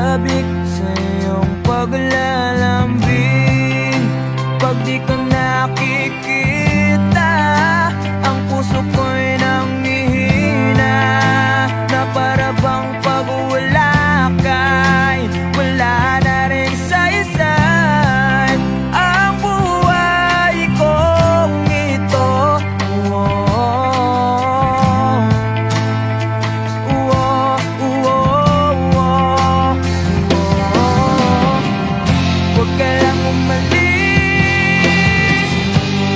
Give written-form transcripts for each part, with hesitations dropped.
sabik sa iyong paglalambing. Pag di ka nakikita, ang puso ko'y nanghihina, na para bang pag wala ka'y wala na rin saysay ang buhay kong ito. Huwag ka lang umalis,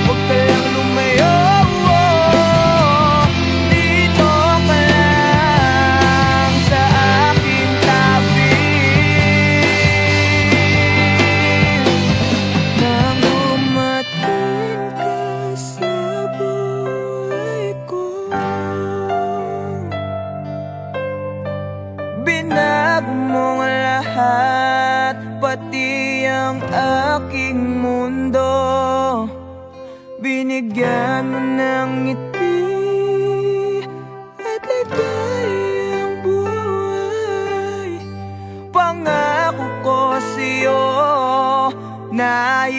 huwag ka lang lumayo, dito ka lang sa aking tabi. Nang dumating ka sa buhay ko, binag mong lahat, pati ang aking mundo. Binigyan mo ng ngiti at ligayang buhay. Pangako ko sa'yo na